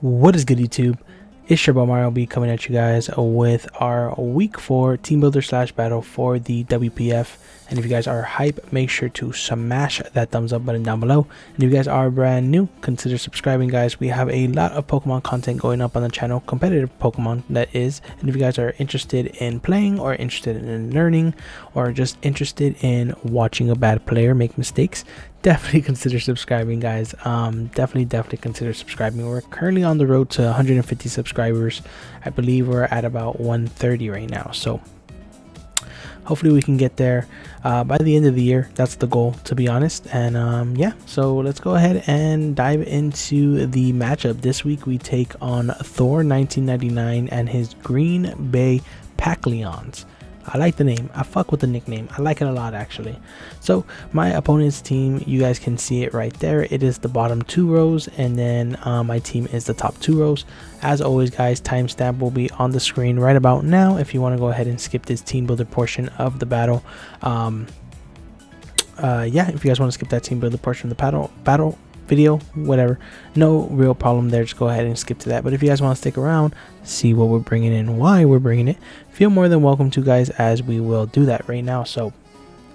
What is good, YouTube? It's your boy Mario B coming at you guys with our week 4 team builder slash battle for the WPF. And if you guys are hype, make sure to smash that thumbs up button down below. And if you guys are brand new, consider subscribing, guys. We have a lot of Pokemon content going up on the channel, competitive Pokemon that is. And if you guys are interested in playing or interested in learning or just interested in watching a bad player make mistakes, definitely consider subscribing, guys. Definitely consider subscribing. We're currently on the road to 150 subscribers. I believe we're at about 130 right now, so hopefully we can get there by the end of the year. That's the goal, to be honest. And yeah, so let's go ahead and dive into the matchup. This week we take on Thor1999 and his Green Bay PACKLEONs. I like the name. I fuck with the nickname. I like it a lot, actually. So my opponent's team, you guys can see it right there. It is the bottom 2 rows, and then my team is the top 2 rows. As always, guys, timestamp will be on the screen right about now if you want to go ahead and skip this team builder portion of the battle. Yeah, if you guys want to skip that team builder portion of the battle video, whatever, no real problem there. Just go ahead and skip to that. But if you guys want to stick around, see what we're bringing in, why we're bringing it, feel more than welcome to, guys, as we will do that right now. So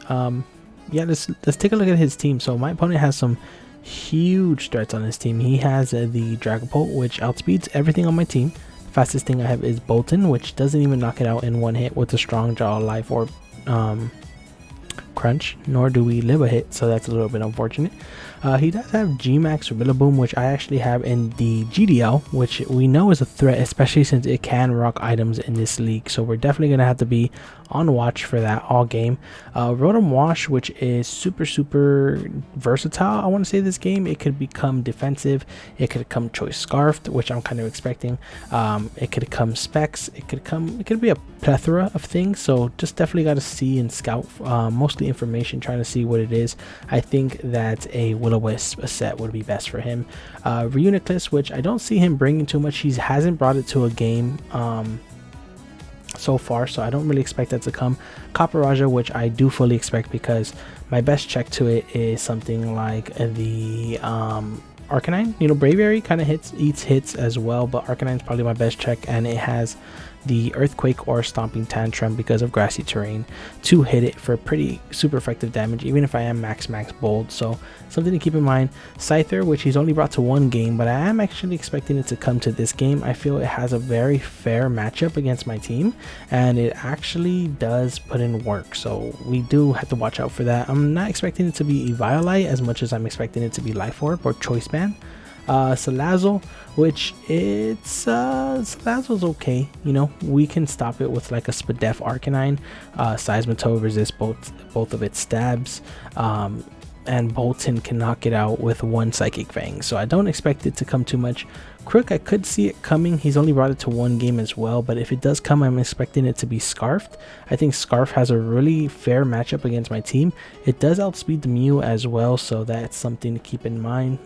yeah, let's take a look at his team. So my opponent has some huge threats on his team. He has the Dragapult, which outspeeds everything on my team. Fastest thing I have is Bolton, which doesn't even knock it out in one hit with a strong jaw, life, or crunch, nor do we live a hit, so that's a little bit unfortunate. He does have Gmax or Rillaboom, which I actually have in the GDL, which we know is a threat, especially since it can rock items in this league, so we're definitely going to have to be on watch for that all game. Rotom Wash, which is super versatile, I want to say, this game. It could become defensive, it could become Choice Scarfed, which I'm kind of expecting. It could become Specs, it could be a plethora of things, so just definitely got to see and scout mostly information, trying to see what it is. I think that a Will-O-Wisp set would be best for him. Reuniclus, which I don't see him bringing too much. He hasn't brought it to a game so far, so I don't really expect that to come. Copper, which I do fully expect, because my best check to it is something like the Arcanine. You know, Braviary kind of eats hits as well, but Arcanine's probably my best check, and it has the Earthquake or Stomping Tantrum because of grassy terrain to hit it for pretty super effective damage, even if I am max bold. So something to keep in mind. Scyther, which he's only brought to one game, but I am actually expecting it to come to this game. I feel it has a very fair matchup against my team, and it actually does put in work, so we do have to watch out for that. I'm not expecting it to be Eviolite as much as I'm expecting it to be Life Orb or Choice Band. Salazzle, which it's Salazzle's okay, you know, we can stop it with like a Spadef Arcanine. Seismitoad resists both of its stabs, and Bolton can knock it out with one Psychic Fang, so I don't expect it to come too much. Crook, I could see it coming. He's only brought it to one game as well, but if it does come, I'm expecting it to be Scarfed. I think Scarf has a really fair matchup against my team. It does outspeed the Mew as well, so that's something to keep in mind,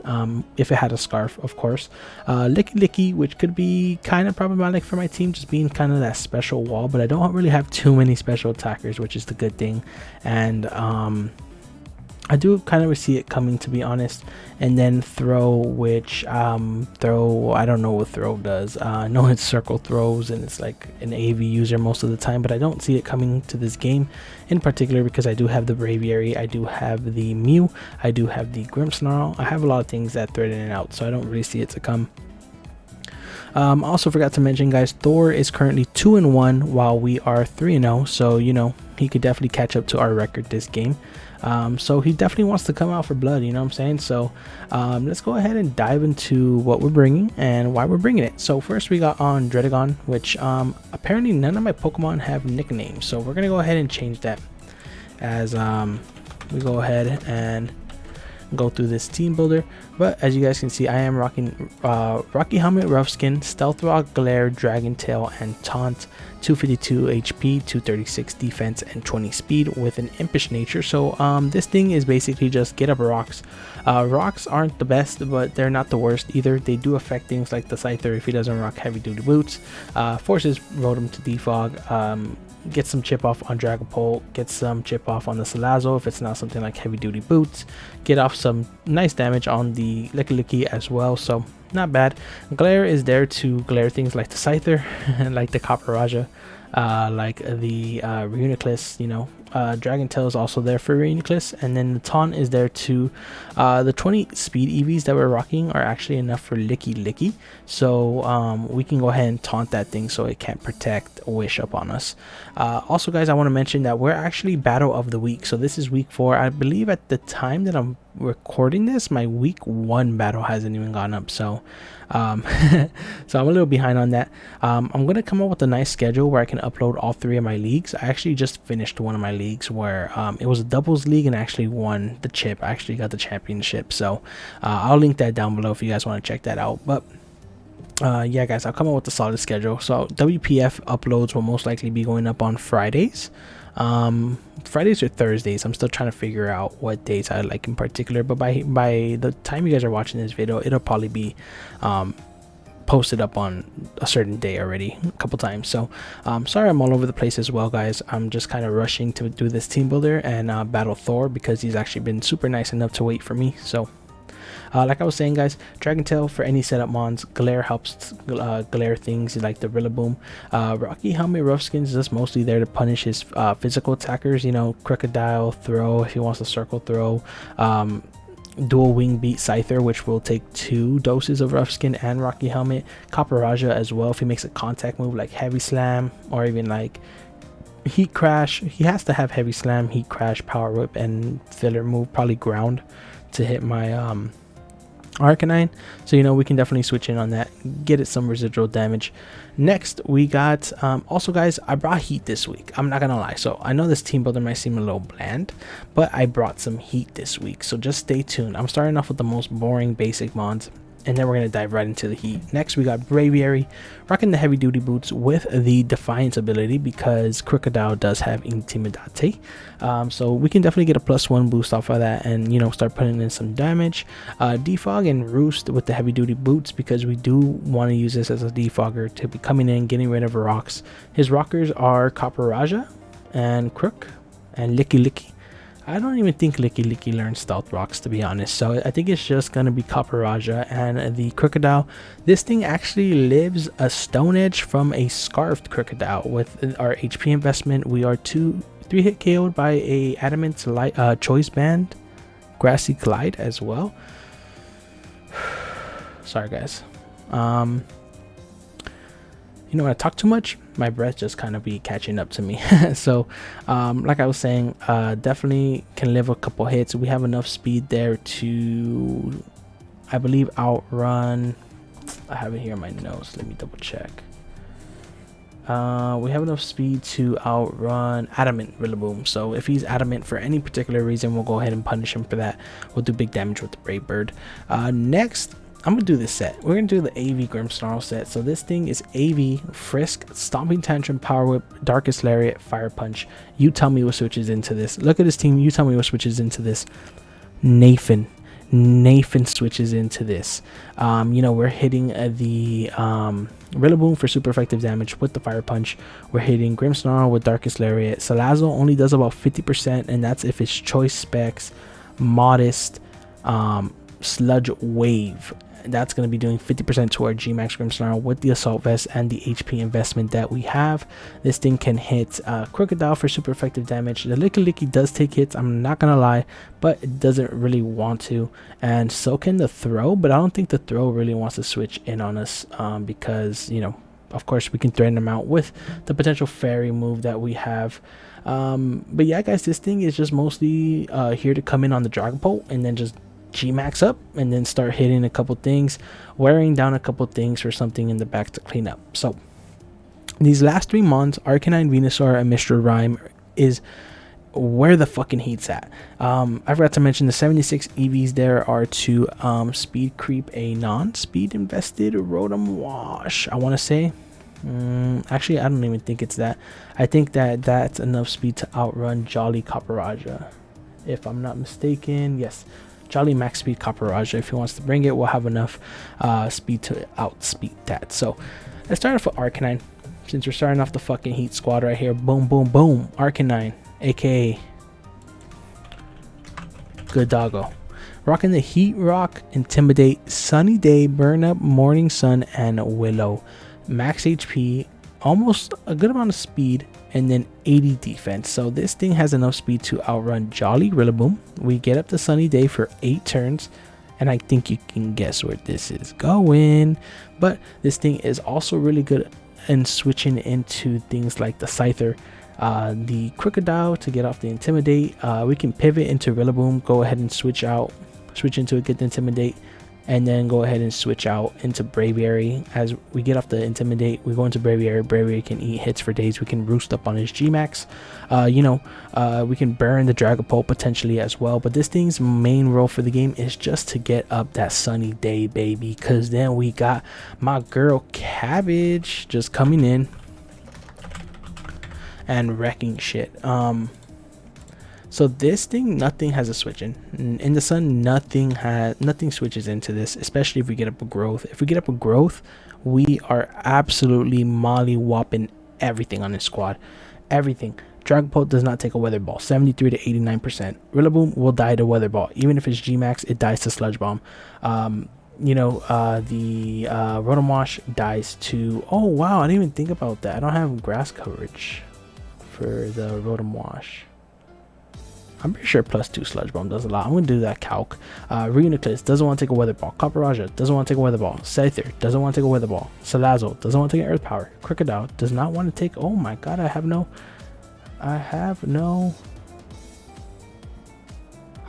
if it had a Scarf, of course. Licky, which could be kind of problematic for my team, just being kind of that special wall, but I don't really have too many special attackers, which is the good thing. And I do kind of see it coming, to be honest. And then Throw, which Throw, I don't know what Throw does. I know it's Circle Throws, and it's like an AV user most of the time, but I don't see it coming to this game in particular, because I do have the Braviary, I do have the Mew, I do have the Grimmsnarl. I have a lot of things that thread in and out, so I don't really see it to come. Also forgot to mention, guys, Thor is currently 2-1 while we are 3-0, so you know, he could definitely catch up to our record this game. So he definitely wants to come out for blood, you know what I'm saying? So let's go ahead and dive into what we're bringing and why we're bringing it. So first we got on Dredagon, which apparently none of my Pokemon have nicknames, so we're gonna go ahead and change that as we go ahead and go through this team builder. But as you guys can see, I am rocking Rocky Helmet, Rough Skin, Stealth Rock, Glare, Dragon Tail, and Taunt. 252 HP, 236 defense, and 20 speed with an impish nature. So this thing is basically just get up rocks. Rocks aren't the best, but they're not the worst either. They do affect things like the Scyther if he doesn't rock heavy duty boots. Forces Rotom to defog. Get some chip off on Dragapult, get some chip off on the Salazzle if it's not something like heavy duty boots, get off some nice damage on the Licky as well. So not bad. Glare is there to glare things like the Scyther, like the Copper Raja, like the Reuniclus, you know. Dragon Tail is also there for Reuniclus, and then the taunt is there too. The 20 speed EVs that we're rocking are actually enough for Licky, so we can go ahead and taunt that thing so it can't protect Wish up on us. Also guys, I want to mention that we're actually battle of the week, so this is week 4. I believe at the time that I'm recording this, my week 1 battle hasn't even gone up, so so I'm a little behind on that. I'm gonna come up with a nice schedule where I can upload all 3 of my leagues. I actually just finished one of my leagues where it was a doubles league and I actually won the chip. I actually got the championship, so I'll link that down below if you guys want to check that out. But yeah guys, I'll come up with a solid schedule. So WPF uploads will most likely be going up on Fridays. Fridays or Thursdays. I'm still trying to figure out what days I like in particular, but by the time you guys are watching this video, it'll probably be posted up on a certain day already a couple times. So sorry I'm all over the place as well guys. I'm just kind of rushing to do this team builder and battle Thor because he's actually been super nice enough to wait for me. So like I was saying guys, Dragon Tail for any setup mons. Glare helps glare things like the Rillaboom. Rocky Helmet Roughskins is just mostly there to punish his physical attackers, you know, Crocodile, Throw if he wants to circle throw, dual wing beat Scyther, which will take 2 doses of Roughskin and Rocky Helmet. Copper Raja as well if he makes a contact move like Heavy Slam or even like Heat Crash. He has to have Heavy Slam, Heat Crash, Power Whip, and filler move, probably Ground, to hit my Arcanine. So you know, we can definitely switch in on that, get it some residual damage. Next we got also guys, I brought heat this week. I'm not gonna lie, so I know this team builder might seem a little bland, but I brought some heat this week, so just stay tuned. I'm starting off with the most boring basic mons, and then we're going to dive right into the heat. Next we got Braviary, rocking the heavy duty boots with the Defiance ability because Crocodile does have Intimidate, so we can definitely get a +1 boost off of that and, you know, start putting in some damage. Defog and Roost with the heavy duty boots because we do want to use this as a defogger to be coming in, getting rid of rocks. His rockers are Copper Raja and Crook and Licky. I don't even think Licky learned Stealth Rocks, to be honest, so I think it's just going to be Copper Raja and the Crocodile. This thing actually lives a Stone Edge from a Scarfed Crocodile. With our HP investment, we are 3 hit KO'd by a Adamant Choice Band Grassy Glide as well. Sorry guys, you know, when I talk too much, my breath just kind of be catching up to me. So like I was saying, definitely can live a couple hits. We have enough speed there to, I believe, outrun. I have it here in my notes, let me double check. We have enough speed to outrun Adamant Rillaboom, so if he's adamant for any particular reason, we'll go ahead and punish him for that. We'll do big damage with the Brave Bird. Next I'm gonna do this set. We're gonna do the AV Grimmsnarl set. So this thing is AV, Frisk, Stomping Tantrum, Power Whip, Darkest Lariat, Fire Punch. You tell me what switches into this. Look at this team. You tell me what switches into this. Nathan switches into this. You know, we're hitting the Rillaboom for super effective damage with the Fire Punch. We're hitting Grimmsnarl with Darkest Lariat. Salazzle only does about 50%, and that's if it's choice specs, modest, Sludge Wave. That's going to be doing 50% to our Gmax Grimmsnarl with the Assault Vest and the HP investment that we have. This thing can hit Crocodile for super effective damage. The Licky does take hits, I'm not going to lie, but it doesn't really want to. And so can the Throw, but I don't think the Throw really wants to switch in on us because, you know, of course we can threaten them out with the potential fairy move that we have. But yeah guys, this thing is just mostly here to come in on the Dragapult and then just G-max up and then start hitting a couple things, wearing down a couple things for something in the back to clean up. So these last 3 mons, Arcanine, Venusaur, and Mr. Rime, is where the fucking heat's at. I forgot to mention the 76 EVs there are to speed creep a non-speed invested Rotom Wash, I want to say. Actually, I don't even think it's that. I think that that's enough speed to outrun Jolly Copper Raja, if I'm not mistaken. Yes, Jolly max speed Copper Raja. If he wants to bring it, we'll have enough speed to outspeed that. So let's start off with Arcanine, since we're starting off the fucking heat squad right here. Boom, boom, boom. Arcanine, aka Good Doggo. Rocking the Heat Rock, Intimidate, Sunny Day, Burn Up, Morning Sun, and Willow. Max HP, almost a good amount of speed, and then 80 defense. So this thing has enough speed to outrun Jolly Rillaboom. We get up to Sunny Day for 8 turns, and I think you can guess where this is going. But this thing is also really good in switching into things like the Scyther, the Crocodile to get off the Intimidate. We can pivot into Rillaboom, go ahead and switch into it, get the Intimidate, and then go ahead and switch out into Braviary. As we get off the Intimidate, we go into Braviary. Braviary can eat hits for days. We can roost up on his Gmax. We can burn the Dragapult potentially as well. But this thing's main role for the game is just to get up that Sunny Day, baby. Because then we got my girl Cabbage just coming in and wrecking shit. So this thing, nothing has a switch in the sun. Nothing switches into this, especially if we get up a growth. If we get up a growth, we are absolutely molly-whopping everything on this squad. Everything. Dragapult does not take a Weather Ball, 73 to 89%. Rillaboom will die to Weather Ball. Even if it's Gmax, it dies to Sludge Bomb. The Rotom Wash dies to... Oh, wow, I didn't even think about that. I don't have grass coverage for the Rotom Wash. I'm pretty sure +2 Sludge Bomb does a lot. I'm going to do that calc. Reuniclus doesn't want to take a Weather Ball. Copperajah doesn't want to take a Weather Ball. Scyther doesn't want to take a Weather Ball. Salazzle doesn't want to take an Earth Power. Crocodile does not want to take... Oh my god, I have no... I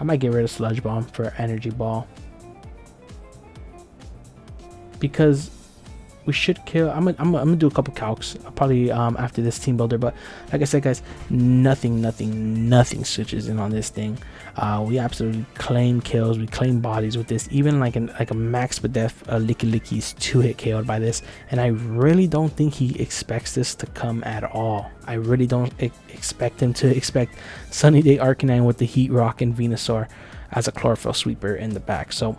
might get rid of Sludge Bomb for Energy Ball, because we should kill... I'm gonna do a couple calcs probably after this team builder. But like I said, guys, nothing switches in on this thing. We absolutely claim kills, we claim bodies with this. Even like a max Bidef, Licky Licky's 2-hit KO'd by this, and I really don't think he expects this to come at all. I really don't expect him to expect Sunny Day Arcanine with the Heat Rock and Venusaur as a Chlorophyll Sweeper in the back. So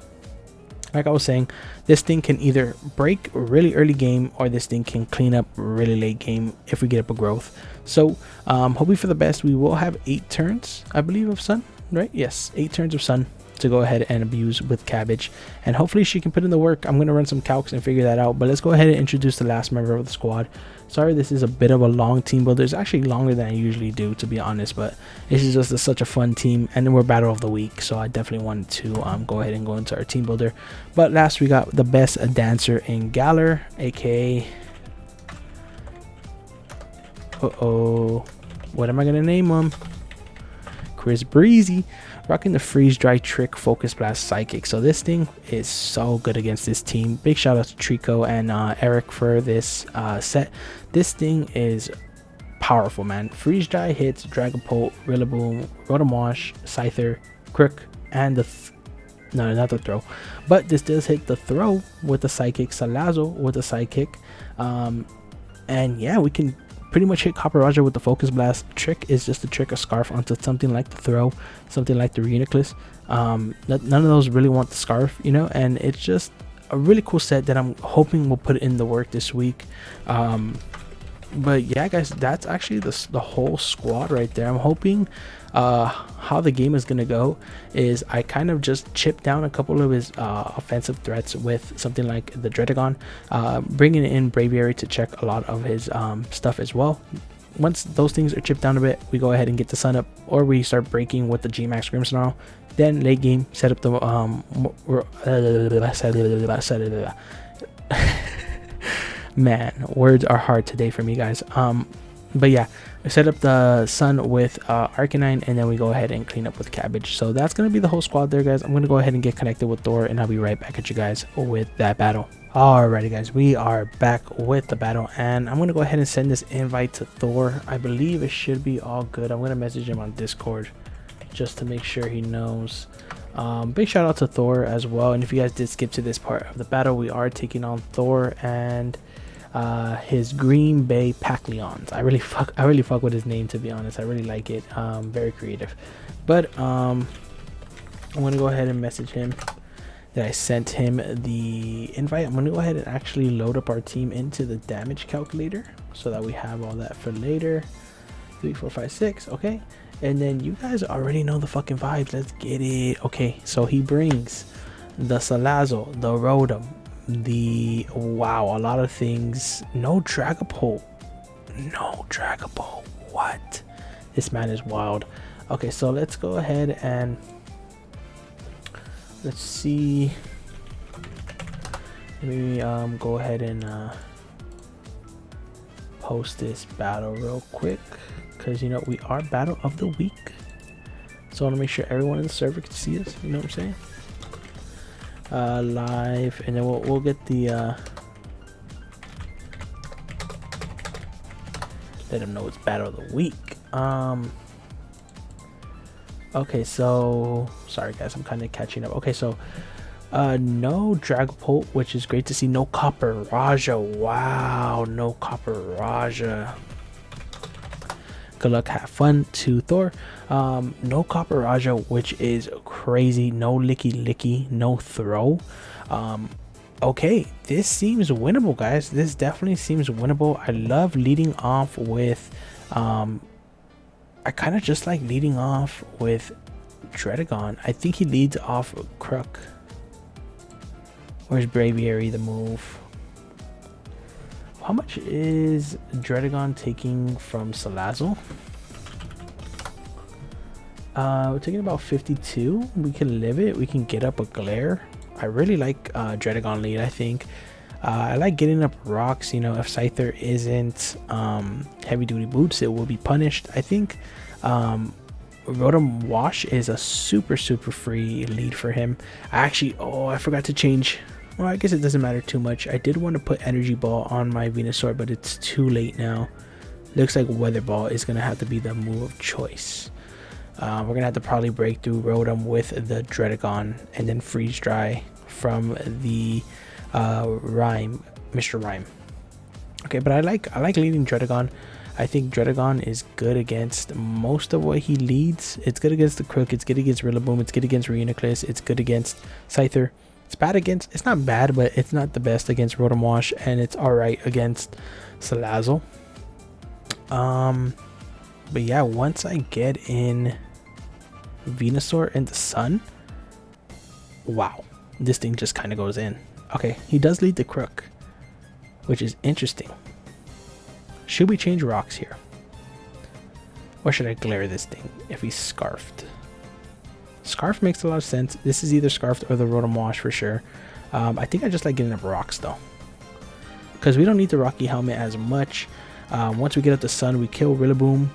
like I was saying, this thing can either break really early game, or this thing can clean up really late game if we get up a growth. So hoping for the best. We will have 8 turns, I believe, of Sun, right? Yes, 8 turns of Sun to go ahead and abuse with Cabbage, and hopefully she can put in the work. I'm going to run some calcs and figure that out, but let's go ahead and introduce the last member of the squad. Sorry, this is a bit of a long team builder. It's actually longer than I usually do, to be honest, but this is just such a fun team, and then we're battle of the week, so I definitely wanted to go ahead and go into our team builder. But last, we got the best dancer in Galar, aka what am I gonna name him? Chris Breezy, rocking the Freeze Dry, Trick, Focus Blast, Psychic. So this thing is so good against this team. Big shout out to Trico and Eric for this set. This thing is powerful, man. Freeze Dry hits Dragapult, Rillaboom, Rotom Wash, Scyther, Crook, and no, not the throw, but this does hit the throw with the Psychic. Salazzle with the Psychic, and yeah, we can pretty much hit Copperajah with the Focus Blast. Trick is just to trick a Scarf onto something like the throw, something like the Reuniclus. None of those really want the Scarf, you know, and it's just a really cool set that I'm hoping will put in the work this week. But yeah, guys, that's actually the whole squad right there. I'm hoping how the game is gonna go is I kind of just chip down a couple of his offensive threats with something like the Dredagon, bringing in Braviary to check a lot of his stuff as well. Once those things are chipped down a bit, we go ahead and get the Sun up, or we start breaking with the Gmax Grimmsnarl. Then late game, set up the man, words are hard today for me, guys. But yeah, we set up the Sun with Arcanine, and then we go ahead and clean up with Cabbage. So that's gonna be the whole squad there, guys. I'm gonna go ahead and get connected with Thor, and I'll be right back at you guys with that battle. Alrighty, guys, we are back with the battle, and I'm gonna go ahead and send this invite to Thor. I believe it should be all good. I'm gonna message him on Discord just to make sure he knows. Big shout out to Thor as well. And if you guys did skip to this part of the battle, we are taking on Thor and his Green Bay PACKLEONS. I really fuck with his name, to be honest. I really like it. Very creative. But I'm gonna go ahead and message him that I sent him the invite. I'm gonna go ahead and actually load up our team into the damage calculator so that we have all that for later. 3, 4, 5, 6. Okay, And then you guys already know the fucking vibes. Let's get it. Okay, so he brings the Salazzle, the Rotom, the wow, a lot of things. No Dragapult. No Dragapult. What? This man is wild. Okay, so let's go ahead and let's see. Let me go ahead and post this battle real quick, because you know we are battle of the week, so I want to make sure everyone in the server can see us, you know what I'm saying. Live, and then we'll get the let them know it's battle of the week. Okay, so sorry guys, I'm kind of catching up. Okay, so no Dragapult, which is great to see. No Copper Raja. Wow, no Copper Raja. Good luck, have fun to Thor. No Copper Raja, which is crazy. No Licky, no Throw. Okay, this seems winnable, guys. This definitely seems winnable. I love leading off with I kind of just like leading off with Dredagon. I think he leads off Crook. Where's Braviary, the move? How much is Dredagon taking from Salazzle? We're taking about 52. We can live it. We can get up a Glare. I really like Dredagon lead, I think. I like getting up rocks. You know, if Scyther isn't heavy duty boots, it will be punished. I think Rotom Wash is a super free lead for him. I forgot to change. Well, I guess it doesn't matter too much. I did want to put Energy Ball on my Venusaur, but it's too late now. Looks like Weather Ball is going to have to be the move of choice. We're going to have to probably break through Rotom with the Dredagon and then Freeze Dry from the RIME, Mr. Rhyme. Okay, but I like leading Dredagon. I think Dredagon is good against most of what he leads. It's good against the Crook. It's good against Rillaboom. It's good against Reuniclus. It's good against Scyther. It's bad against, it's not bad, but it's not the best against Rotom Wash, and it's alright against Salazzle. But yeah, once I get in Venusaur and the Sun, wow, this thing just kind of goes in. Okay, he does lead the Crook, which is interesting. Should we change rocks here? Or should I glare this thing if he's Scarfed? Scarf makes a lot of sense. This is either Scarfed or the Rotom Wash for sure. I think I just like getting up rocks though, because we don't need the Rocky Helmet as much. Once we get up the Sun, we kill Rillaboom.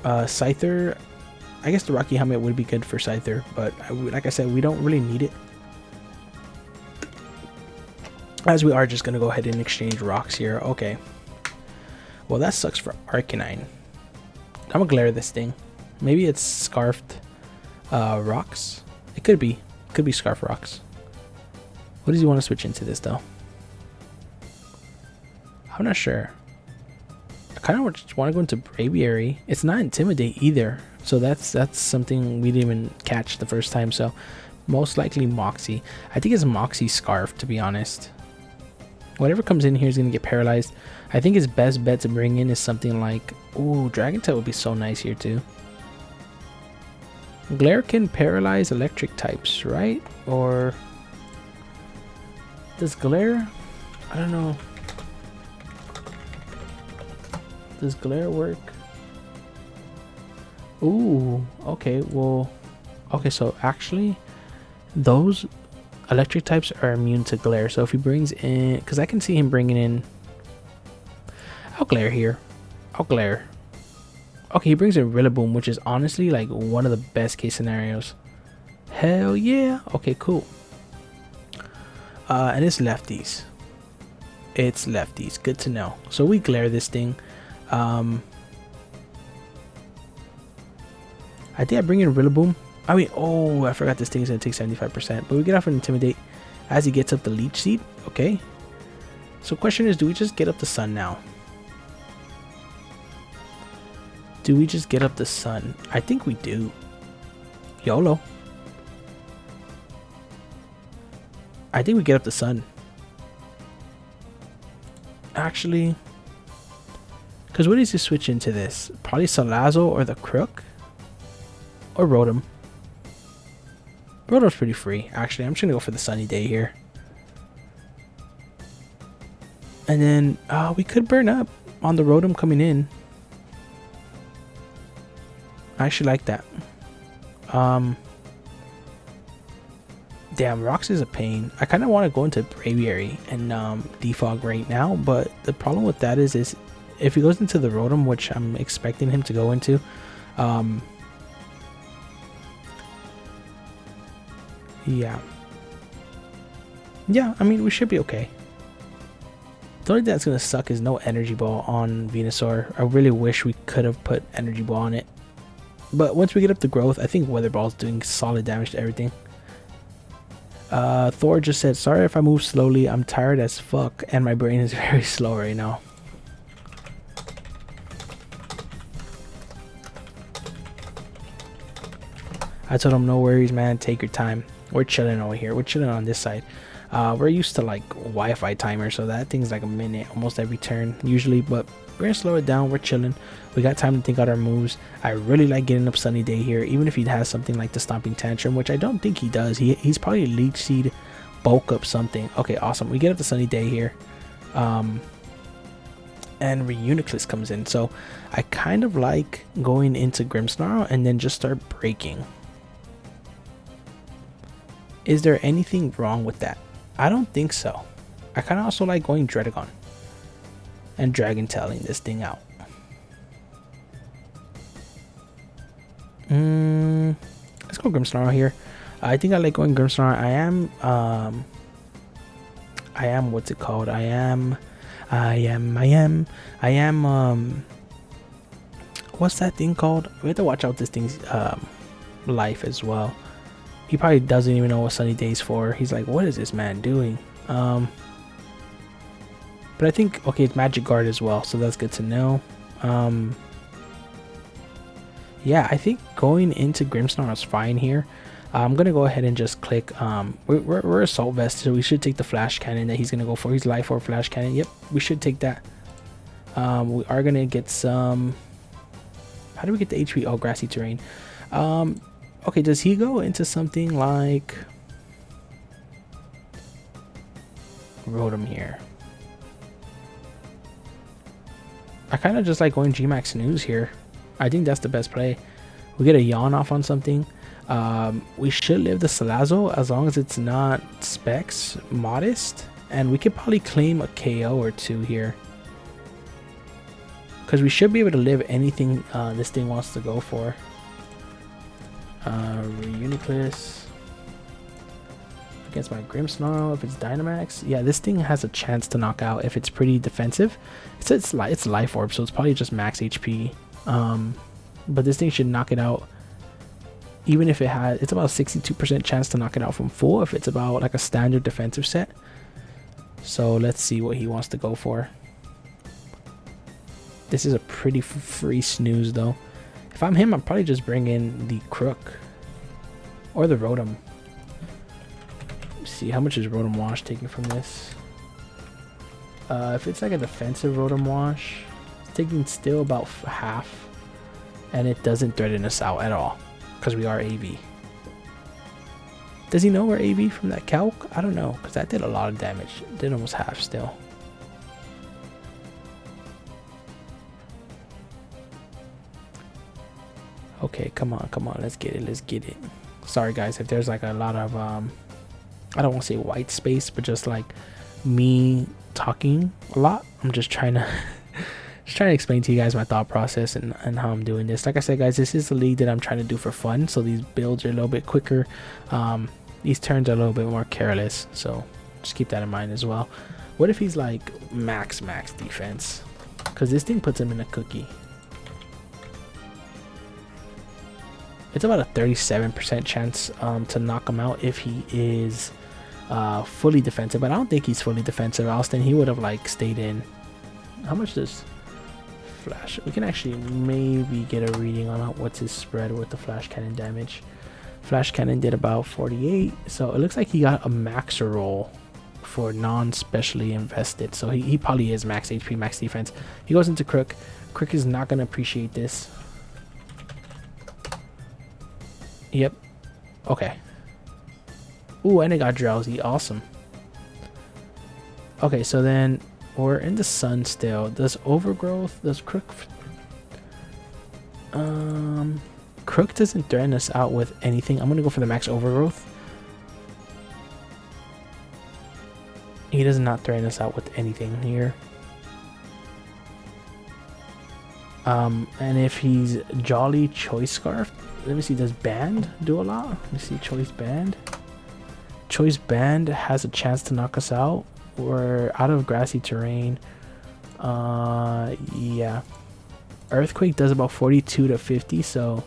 Scyther, I guess the Rocky Helmet would be good for Scyther, but like I said, we don't really need it, as we are just going to go ahead and exchange rocks here. Okay, well that sucks for Arcanine. I'm going to glare this thing. Maybe it's Scarfed rocks. It could be Scarf rocks. What does he want to switch into this though? I'm not sure. I kind of just want to go into Braviary. It's not Intimidate either, so that's something we didn't even catch the first time. So most likely Moxie. I think it's Moxie Scarf, to be honest. Whatever comes in here is gonna get paralyzed. I think his best bet to bring in is something like, ooh, Dragon Tail would be so nice here too. Glare can paralyze electric types, right? Or does Glare? I don't know. Does Glare work? Ooh, okay, well, okay, so actually those electric types are immune to Glare. So if he brings in, because I can see him bringing in, I'll Glare here. I'll Glare. Okay, he brings in Rillaboom, which is honestly like one of the best case scenarios. Hell yeah. Okay, cool. And it's lefties. It's lefties. Good to know. So we Glare this thing. I think I bring in Rillaboom. I mean, oh, I forgot this thing is going to take 75%. But we get off an Intimidate as he gets up the Leech Seed. Okay. So question is, do we just get up the Sun now? Do we just get up the Sun? I think we do. YOLO. I think we get up the Sun. Actually, because what does he switch into this? Probably Salazzle or the Crook? or Rotom. Rotom's pretty free. Actually, I'm just gonna go for the Sunny Day here. And then we could burn up on the Rotom coming in. I actually like that. Damn, Rocks is a pain. I kind of want to go into Braviary and defog right now, but the problem with that is if he goes into the Rotom, which I'm expecting him to go into, yeah, I mean, we should be okay. The only thing that's gonna suck is no Energy Ball on Venusaur. I really wish we could have put Energy Ball on it, but once we get up to growth, I think Weather Ball is doing solid damage to everything. Thor just said, sorry if I move slowly, I'm tired as fuck and my brain is very slow right now. I told him, no worries man, take your time. We're chilling over here, we're chilling on this side. We're used to like Wi-Fi timer, so that thing's like a minute almost every turn usually, but we're gonna slow it down. We're chilling, we got time to think out our moves. I really like getting up Sunny Day here, even if he has something like the Stomping Tantrum, which I don't think he does. He's probably Leech Seed, bulk up something. Okay, awesome, we get up the Sunny Day here, and Reuniclus comes in, so I kind of like going into Grimmsnarl and then just start breaking. Is there anything wrong with that? I don't think so. I kind of also like going Dredagon and Dragon Tailing this thing out. Let's go Grimmsnarl here. I think I like going Grimmsnarl. I am what's it called? I am what's that thing called? We have to watch out this thing's life as well. He probably doesn't even know what Sunny Day's for. He's like, what is this man doing? But I think, okay, it's Magic Guard as well, so that's good to know. Yeah, I think going into Grimmsnarl is fine here. I'm gonna go ahead and just click. We're Assault Vest, so we should take the Flash Cannon that he's gonna go for. He's Life Orb Flash Cannon. Yep, we should take that. We are gonna get some. How do we get the HP? Oh, Grassy Terrain. Okay, does he go into something like Rotom here? I kind of just like going Gmax Snooze here. I think that's the best play. We get a Yawn off on something. We should live the Salazzle as long as it's not Specs Modest, and we could probably claim a KO or two here, because we should be able to live anything this thing wants to go for. Reuniclus against my Grimmsnarl. If it's Dynamax, yeah, this thing has a chance to knock out if it's pretty defensive. It's Life Orb, so it's probably just max HP. But this thing should knock it out. Even if it's about a 62% chance to knock it out from full if it's about like a standard defensive set. So let's see what he wants to go for. This is a pretty free snooze though. If I'm him, I'll probably just bring in the Crook or the Rotom. Let's see, how much is Rotom Wash taking from this? If it's like a defensive Rotom Wash, it's taking still about half, and it doesn't threaten us out at all because we are AV. Does he know we're AV from that calc? I don't know, because that did a lot of damage. It did almost half still. Okay, come on, let's get it. Sorry guys if there's like a lot of I don't want to say white space, but just like me talking a lot. I'm just trying to explain to you guys my thought process and how I'm doing this. Like I said guys, this is a league that I'm trying to do for fun, so these builds are a little bit quicker. These turns are a little bit more careless, so just keep that in mind as well. What if he's like max defense? Because this thing puts him in a cookie. It's about a 37% chance to knock him out if he is fully defensive, but I don't think he's fully defensive, else then he would have like stayed in. How much does Flash? We can actually maybe get a reading on what's his spread with the Flash Cannon damage. Flash Cannon did about 48, so it looks like he got a max roll for non-specially invested, so he probably is max HP, max defense. He goes into Crook. Crook is not going to appreciate this. Yep. Okay. Ooh, and it got drowsy. Awesome. Okay, so then we're in the sun still. Does overgrowth, does Crook... Crook doesn't threaten us out with anything. I'm gonna go for the max overgrowth. He does not threaten us out with anything here. And if he's Jolly Choice Scarf, let me see, does Band do a lot? Let me see, Choice Band. Choice Band has a chance to knock us out. We're out of grassy terrain. Yeah. Earthquake does about 42 to 50, so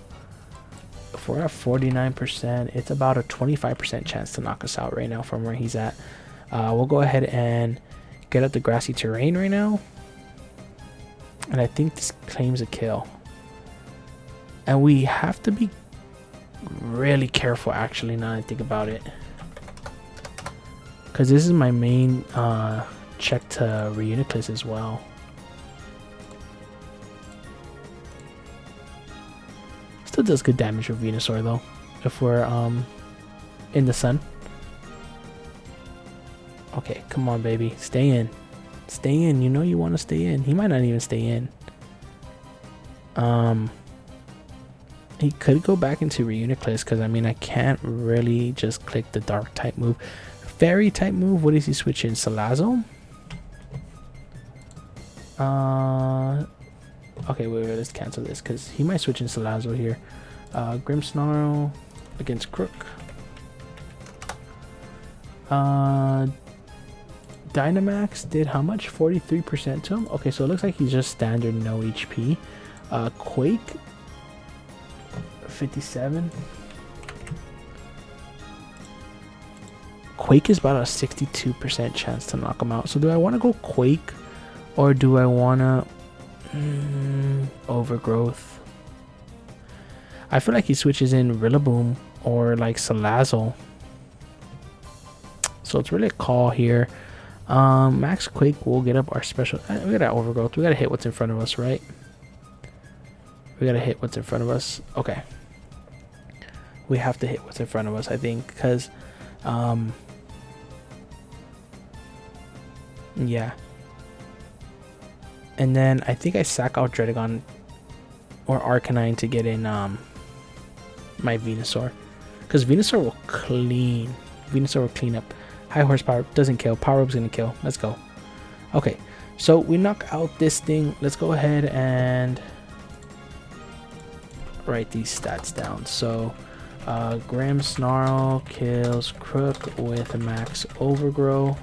if we're at 49%, it's about a 25% chance to knock us out right now from where he's at. We'll go ahead and get up the grassy terrain right now. And I think this claims a kill. And we have to be really careful, actually, now that I think about it. Because this is my main check to Reuniclus as well. Still does good damage with Venusaur, though, if we're in the sun. Okay, come on, baby. Stay in. Stay in. You know you want to stay in. He might not even stay in. He could go back into Reuniclus because, I mean, I can't really just click the dark type move. Fairy type move, what is he switching? Salazzle? Okay, wait, let's cancel this because he might switch in Salazzle here. Grimmsnarl against Crook. Dynamax did how much? 43% to him? Okay, so it looks like he's just standard no HP. Quake 57. Quake is about a 62% chance to knock him out. So do I want to go Quake or do I want to Overgrowth? I feel like he switches in Rillaboom or like Salazzle. So it's really a call here. Max Quake will get up our special. We gotta Overgrowth. We gotta hit what's in front of us, right? We gotta hit what's in front of us. Okay. We have to hit what's in front of us, I think, because yeah. And then I think I sack out Dredagon or Arcanine to get in my Venusaur, because Venusaur will clean. Venusaur will clean up. High horsepower doesn't kill. Power up's gonna kill. Let's go. Okay, so we knock out this thing. Let's go ahead and write these stats down. So Grimmsnarl kills Crook with a max Overgrow.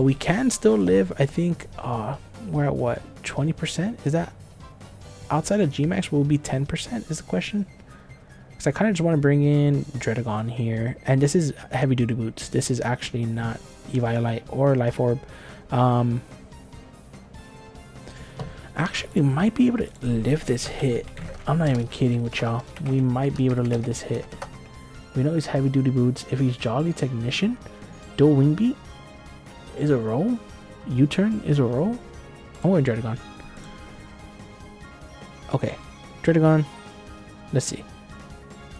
We can still live, I think. We're at what, 20%? Is that outside of Gmax? Will be 10% is the question. Because I kind of just want to bring in Dredagon here, and this is heavy duty boots. This is actually not Eviolite or Life Orb. Actually, we might be able to live this hit. I'm not even kidding with y'all. We might be able to live this hit. We know he's heavy duty boots. If he's Jolly Technician, dual wing beat is a roll. U-turn is a roll. I'm going Dredagon. Okay, Dredagon. Let's see.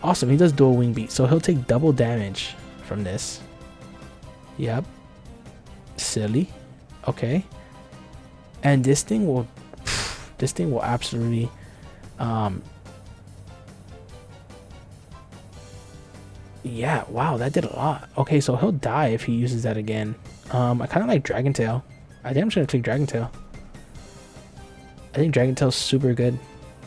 Awesome, he does dual wing beat, so he'll take double damage from this. Yep. Silly. Okay. And this thing will absolutely yeah, wow, that did a lot. Okay, so he'll die if he uses that again. I kind of like Dragon Tail. I think I'm just gonna click Dragon Tail. I think Dragon Tail's super good.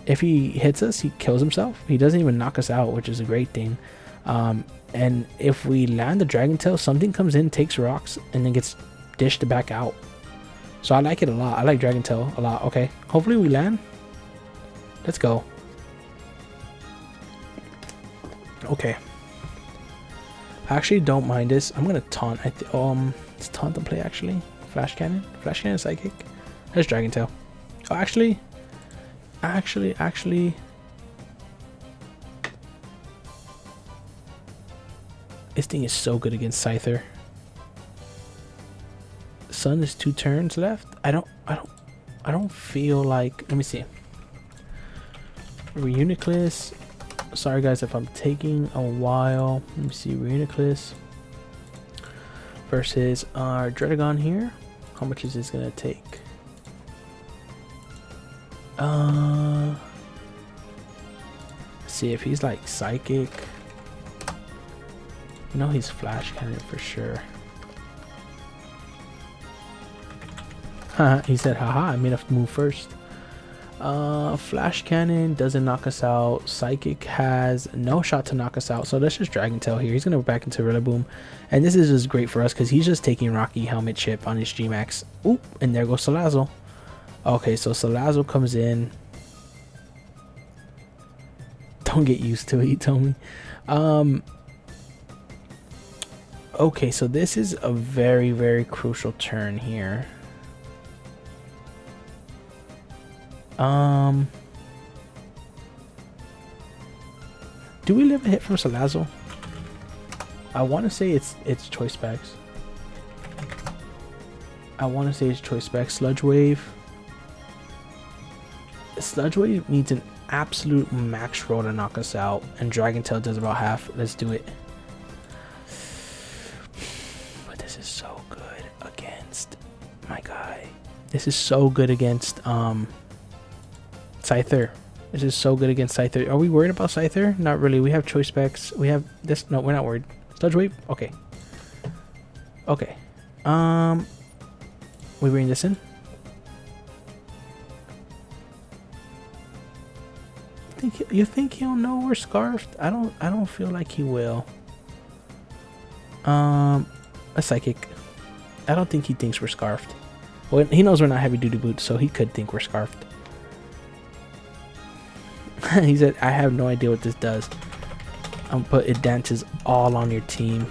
If he hits us, he kills himself. He doesn't even knock us out, which is a great thing. And if we land the Dragon Tail, something comes in, takes rocks, and then gets dished back out. So I like it a lot. I like Dragon Tail a lot. Okay, hopefully we land. Let's go. Okay. I actually don't mind this. I'm gonna taunt. It's taunt the play actually. Flash Cannon, Psychic. There's Dragon Tail. Oh, actually, this thing is so good against Scyther. Sun is 2 turns left. I don't feel like. Let me see. Reuniclus Sorry guys if I'm taking a while. Let me see, Reuniclus versus our Dredagon here. How much is this gonna take? Let's see if he's like psychic. You know he's flash cannon for sure. He said, haha, I made a move first. Flash cannon doesn't knock us out. Psychic has no shot to knock us out, so let's just Dragon Tail here. He's gonna go back into Rillaboom, and this is just great for us because he's just taking Rocky Helmet chip on his Gmax. Oop, and there goes Salazzle. Okay, so Salazzle comes in. Don't get used to it, he told me. Okay, so this is a very, very crucial turn here. Do we live a hit from Salazzle? I want to say it's Choice Specs. I want to say it's Choice Specs. Sludge Wave. Sludge Wave needs an absolute max roll to knock us out, and Dragon Tail does about half. Let's do it. But this is so good against my guy. This is so good against Scyther. This is so good against Scyther. Are we worried about Scyther? Not really. We have Choice Specs. We have this. No, we're not worried. Sludge Wave. Okay. Okay. We bring this in. You think he'll know we're scarfed? I don't feel like he will. A psychic. I don't think he thinks we're scarfed. Well, he knows we're not heavy duty boots, so he could think we're scarfed. He said, I have no idea what this does. But it dances all on your team.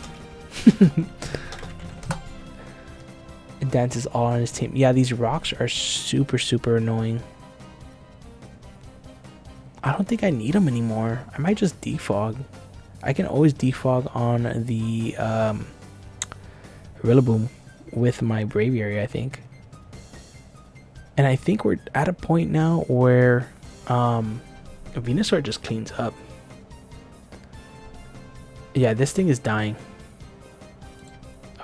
It dances all on his team. Yeah, these rocks are super, super annoying. I don't think I need them anymore. I might just defog. I can always defog on the Rillaboom with my Braviary, I think. And I think we're at a point now where Venusaur just cleans up. Yeah, this thing is dying.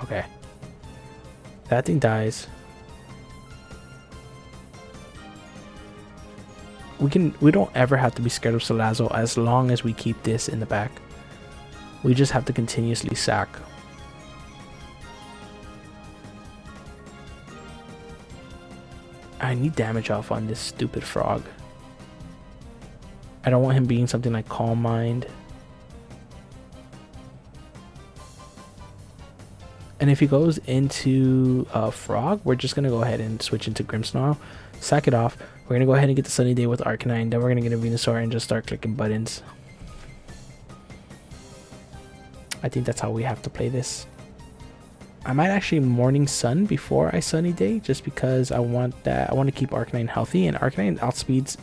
Okay. That thing dies. We don't ever have to be scared of Salazzle as long as we keep this in the back. We just have to continuously sack. I need damage off on this stupid frog. I don't want him being something like Calm Mind. And if he goes into Frog, we're just going to go ahead and switch into Grimmsnarl, sack it off. We're going to go ahead and get the Sunny Day with Arcanine. Then we're going to get a Venusaur and just start clicking buttons. I think that's how we have to play this. I might actually Morning Sun before I Sunny Day, just because I want that. I want to keep Arcanine healthy, and Arcanine outspeeds.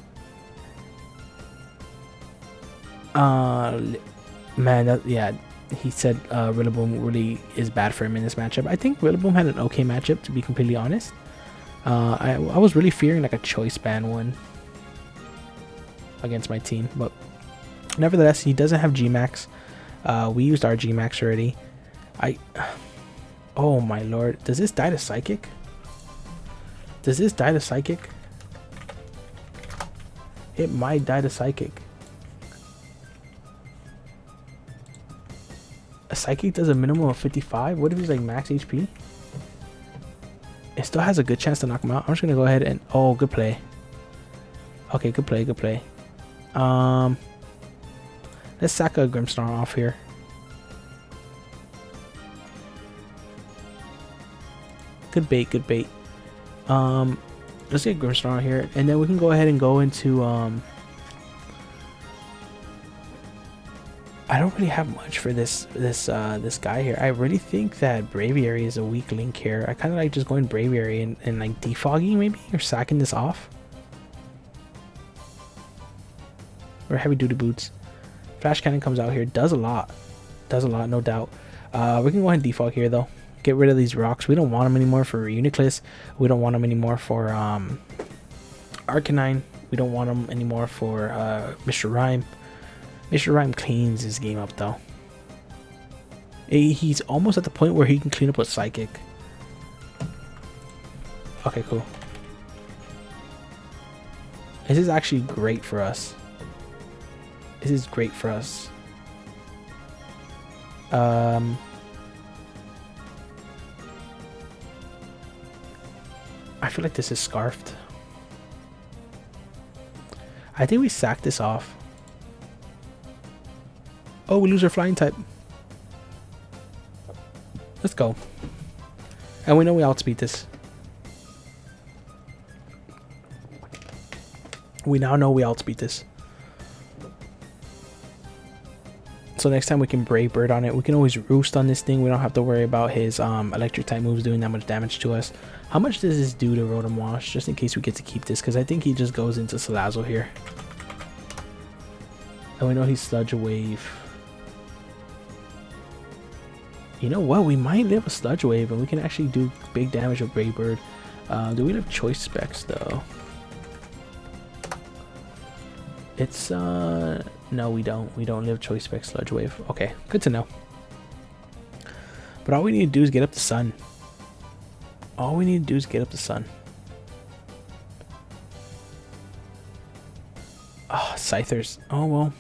Man, yeah, he said Rillaboom really is bad for him in this matchup. I think Rillaboom had an okay matchup, to be completely honest. I was really fearing like a choice ban one against my team, but nevertheless, he doesn't have Gmax. We used our Gmax already. Oh my lord, does this die to Psychic? Does this die to Psychic? It might die to Psychic. A Psychic does a minimum of 55? What if he's like max HP? It still has a good chance to knock him out. I'm just gonna go ahead and... Oh, good play. Okay, good play, good play. Let's sack a Grimmsnarl off here. Good bait, good bait. Let's get Grimmsnarl here, and then we can go ahead and go into I don't really have much for this guy here. I really think that Braviary is a weak link here. I kind of like just going Braviary and like defogging maybe, or sacking this off. Or heavy duty boots. Flash Cannon comes out here, does a lot, no doubt. We can go ahead and defog here though. Get rid of these rocks. We don't want them anymore for Reuniclus. We don't want them anymore for Arcanine. We don't want them anymore for Mr. Rhyme. Mr. Rhyme cleans his game up though. He's almost at the point where he can clean up with Psychic. Okay, cool. This is actually great for us. This is great for us. I feel like this is scarfed. I think we sack this off. Oh, we lose our flying type. Let's go. And we know we outspeed this. We now know we outspeed this. So next time we can Brave Bird on it. We can always Roost on this thing. We don't have to worry about his electric type moves doing that much damage to us. How much does this do to Rotom Wash? Just in case we get to keep this. Because I think he just goes into Salazzle here. And we know he's Sludge Wave. You know what? We might live a Sludge Wave. And we can actually do big damage with Brave Bird. Do we live Choice Specs though? It's no, we don't. We don't live Choice Spec Sludge Wave. Okay, good to know. But all we need to do is get up the sun. All we need to do is get up the sun. Ah, oh, Scythers. Oh well.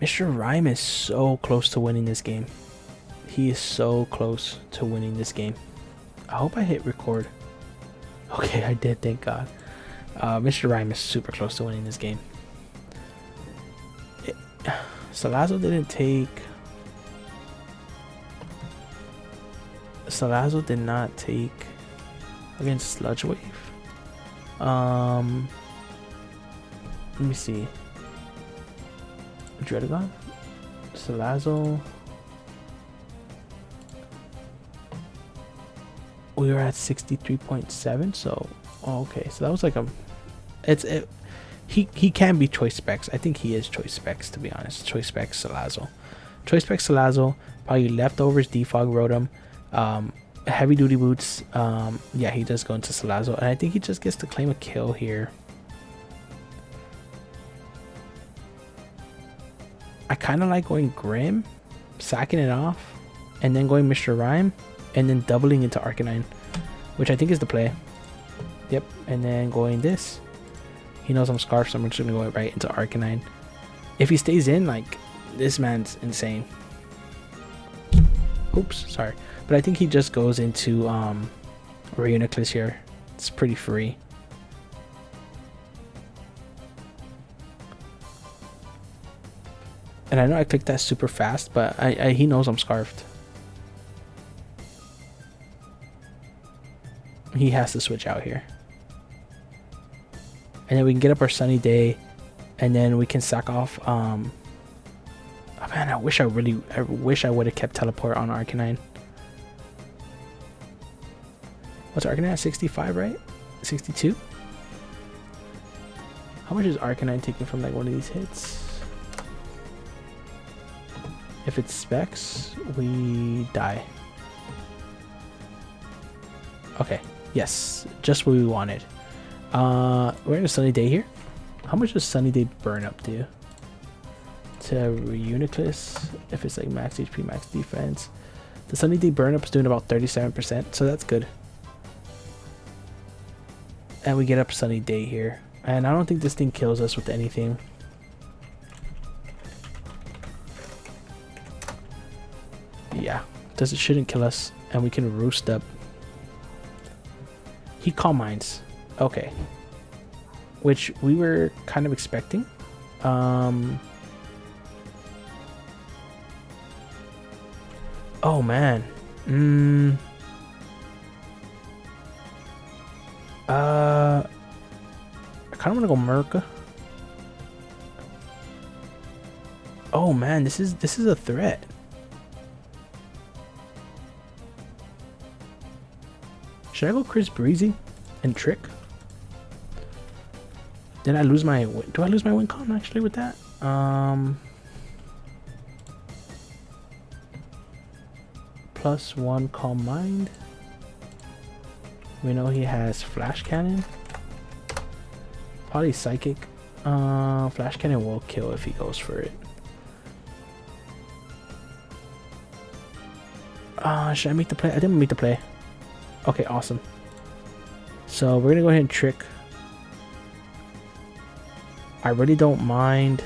Mr. Rhyme is so close to winning this game. He is so close to winning this game. I hope I hit record. Okay, I did, thank God. Mr. Rhyme is super close to winning this game. Salazzle didn't take... Salazzle did not take against Sludge Wave. Let me see. Dredagon? Salazzle... We were at 63.7, so... Oh, okay, so that was like a... He can be Choice Specs. I think he is Choice Specs, to be honest. Choice Specs Salazzle. Choice Specs Salazzle. Probably Leftovers, Defog Rotom. Heavy Duty Boots. Yeah, he does go into Salazzle. And I think he just gets to claim a kill here. I kind of like going Grim. Sacking it off. And then going Mr. Rhyme. And then doubling into Arcanine. Which I think is the play. Yep. And then going this. He knows I'm Scarf, so I'm just going to go right into Arcanine. If he stays in, like, this man's insane. Oops, sorry. But I think he just goes into Reuniclus here. It's pretty free. And I know I clicked that super fast, but he knows I'm Scarfed. He has to switch out here. And then we can get up our Sunny Day, and then we can sack off. Oh man, I wish I would have kept Teleport on Arcanine. What's Arcanine at? 65, right? 62. How much is Arcanine taking from like one of these hits? If it's Specs, we die. Okay. Yes, just what we wanted. We're in a Sunny Day here. How much does Sunny Day burn up do? To Reuniclus, if it's like max HP, max defense. The Sunny Day burn up is doing about 37%, so that's good. And we get up Sunny Day here. And I don't think this thing kills us with anything. Yeah, it shouldn't kill us. And we can Roost up. He Calm Minds. Okay. Which we were kind of expecting. Oh man. I kind of want to go Merca. Oh man, this is a threat. Should I go Chris Breezy and Trick? Then I lose my... Do I lose my win con actually with that? +1 Calm Mind. We know he has Flash Cannon. Probably Psychic. Flash Cannon will kill if he goes for it. Should I make the play? I didn't make the play. Okay, awesome. So we're gonna go ahead and trick. I really don't mind.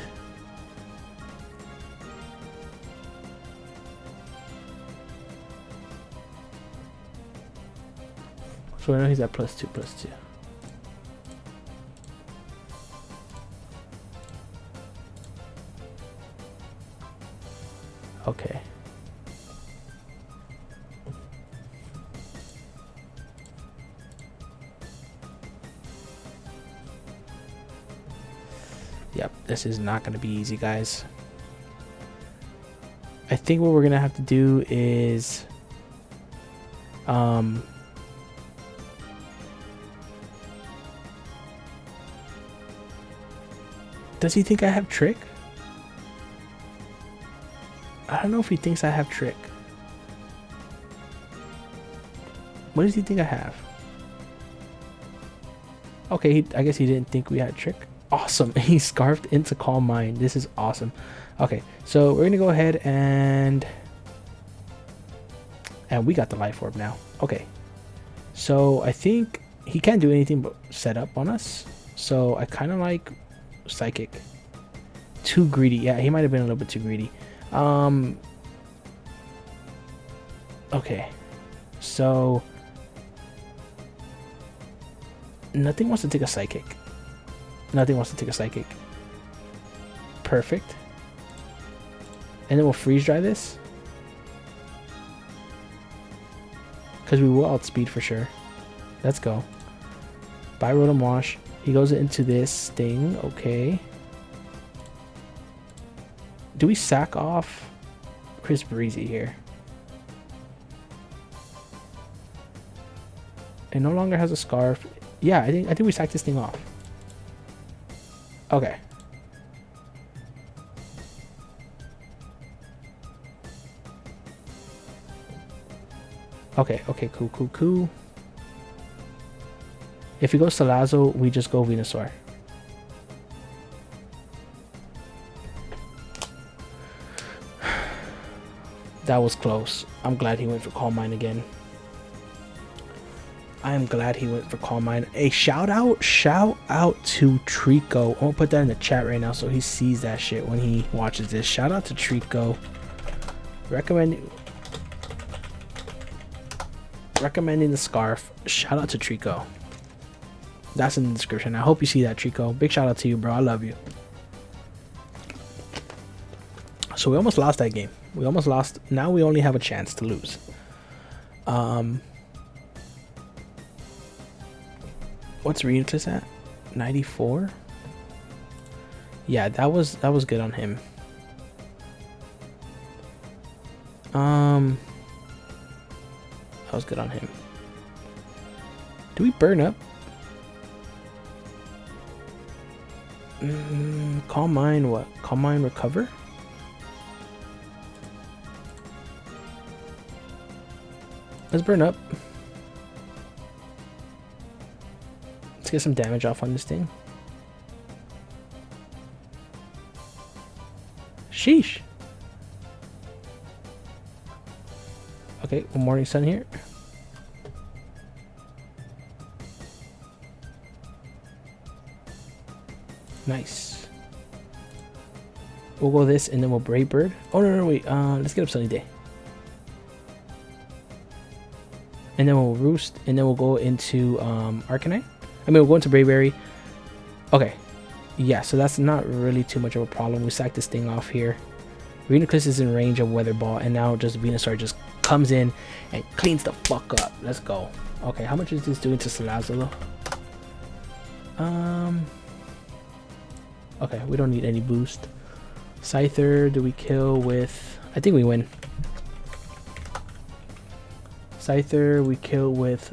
So I know he's at +2/+2. Okay. Yep, this is not going to be easy, guys. I think what we're going to have to do is does he think I have trick? I don't know if he thinks I have trick. What does he think I have? Okay, I guess he didn't think we had trick. Awesome. He scarfed into Calm Mind. This is awesome. Okay, so we're gonna go ahead and we got the life orb now. Okay, so I think he can't do anything but set up on us. So I kind of like Psychic. Too greedy. Yeah, he might have been a little bit too greedy. Okay, so nothing wants to take a Psychic. Nothing wants to take a Psychic. Perfect. And then we'll freeze dry this, because we will outspeed for sure. Let's go. Buy Rotom Wash. He goes into this thing. Okay. Do we sack off Chris Breezy here? It no longer has a scarf. Yeah, I think we sacked this thing off. Okay. Okay, cool. If he goes Salazzle, we just go Venusaur. That was close. I'm glad he went for Calm Mind again. I am glad he went for Calm Mind. A shout out to Trico. I'm gonna put that in the chat right now so he sees that shit when he watches this. Shout out to Trico. Recommending the scarf. Shout out to Trico. That's in the description. I hope you see that, Trico. Big shout out to you, bro. I love you. So we almost lost that game. We almost lost. Now we only have a chance to lose. What's Rheatus at? 94? Yeah, that was good on him. That was good on him. Do we burn up? Calm Mind, what? Calm Mind recover? Let's burn up. Let's get some damage off on this thing. Sheesh. Okay, one Morning Sun here. Nice. We'll go this and then we'll Brave Bird. Oh no, wait. Let's get up Sunny Day. And then we'll Roost and then we'll go into Arcanine. I mean, we'll go into Braveberry. Okay. Yeah, so that's not really too much of a problem. We sack this thing off here. Rheatus is in range of Weather Ball, and now just Venusaur just comes in and cleans the fuck up. Let's go. Okay, how much is this doing to Salazzle? Okay, we don't need any boost. Scyther, do we kill with... I think we win. Scyther, we kill with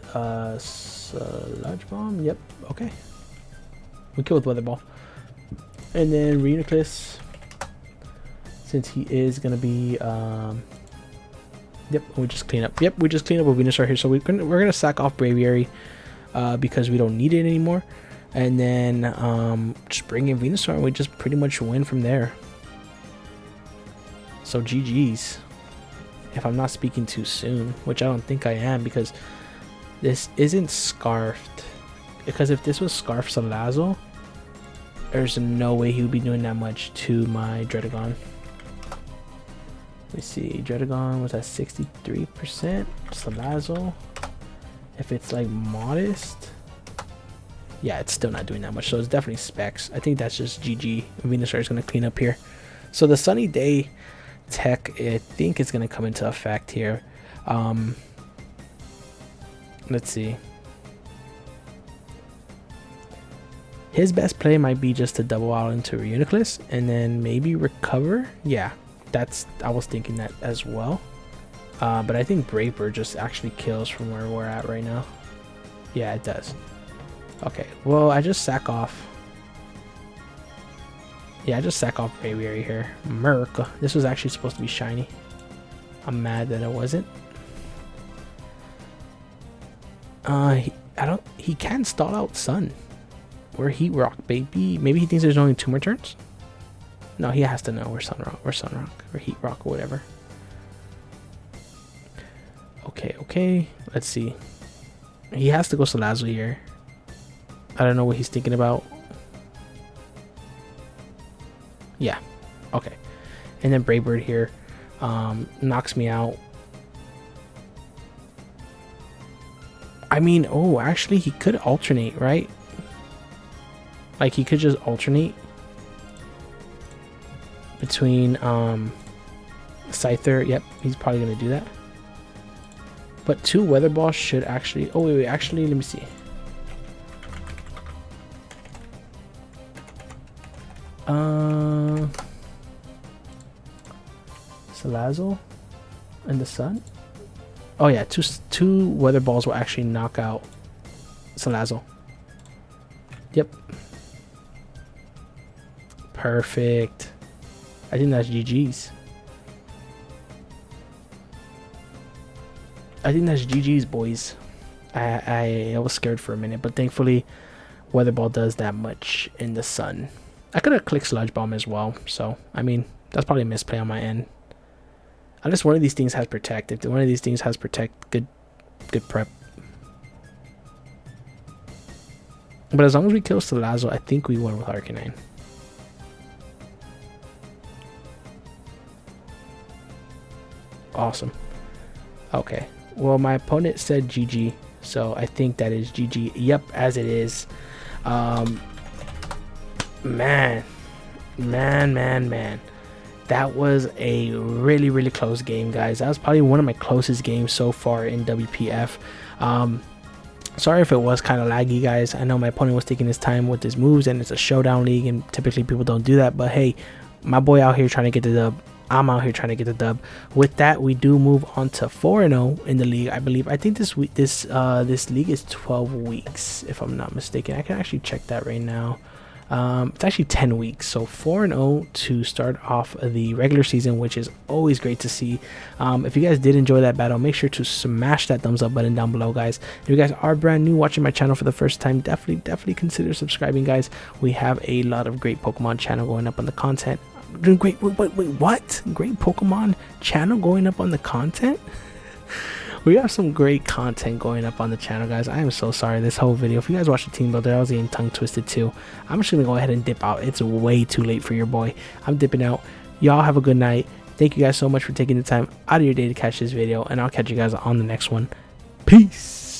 Sludge Bomb. Yep, okay. We kill with Weather Ball. And then Rheatus, since he is gonna be yep, we just clean up. Yep, we just clean up with Venusaur here. So we're gonna sack off Braviary because we don't need it anymore. and then just bring in Venusaur and we just pretty much win from there. So GG's, if I'm not speaking too soon, which I don't think I am, because this isn't Scarfed. Because if this was Scarfed Salazzle, there's no way he would be doing that much to my Dredagon. Let me see, Dredagon was at 63%. Salazzle, if it's like modest, yeah, it's still not doing that much. So it's definitely specs. I think that's just GG. Venusaur is going to clean up here. So the Sunny Day tech, I think it's going to come into effect here. Let's see. His best play might be just to double out into Reuniclus and then maybe recover. Yeah, I was thinking that as well. But I think Brave Bird just actually kills from where we're at right now. Yeah, it does. Okay, well, I just sack off. Yeah, I just sack off Braviary here. Merc. This was actually supposed to be shiny. I'm mad that it wasn't. He can stall out Sun. We're Heat Rock, baby. Maybe he thinks there's only 2 more turns. No, he has to know we're Sun Rock or Heat Rock or whatever. Okay. Let's see. He has to go Salazzle here. I don't know what he's thinking about. Yeah. Okay. And then Brave Bird here knocks me out. I mean, oh, actually, he could alternate, right? Like, he could just alternate between Scyther. Yep, he's probably going to do that. But 2 Weather Balls should actually... Oh, wait, actually, let me see. Salazzle and the Sun? Oh, yeah, two Weather Balls will actually knock out Salazzle. Yep. Perfect. I think that's GG's. I think that's GG's, boys. I was scared for a minute, but thankfully Weather Ball does that much in the Sun. I could have clicked Sludge Bomb as well, so I mean that's probably a misplay on my end. Unless one of these things has Protect. If one of these things has Protect, good prep. But as long as we kill Salazzle, I think we win with Arcanine. Awesome. Okay. Well, my opponent said GG, so I think that is GG. Yep, as it is. Man. That was a really close game, guys. That was probably one of my closest games so far in WPF. Sorry if it was kind of laggy, guys. I know my opponent was taking his time with his moves, and it's a showdown league, and typically people don't do that. But hey, my boy out here trying to get the dub. I'm out here trying to get the dub. With that, we do move on to 4-0 in the league, I believe. I think this league is 12 weeks, if I'm not mistaken. I can actually check that right now. It's actually 10 weeks, so 4-0 to start off the regular season, which is always great to see. If you guys did enjoy that battle, make sure to smash that thumbs up button down below, guys. If you guys are brand new watching my channel for the first time, definitely consider subscribing, guys. We have a lot of great Pokemon channel going up on the content. Wait, what? Great Pokemon channel going up on the content? We have some great content going up on the channel, guys. I am so sorry this whole video. If you guys watched the team builder, I was getting tongue twisted too. I'm just gonna go ahead and dip out. It's way too late for your boy. I'm dipping out. Y'all have a good night. Thank you guys so much for taking the time out of your day to catch this video, and I'll catch you guys on the next one. Peace.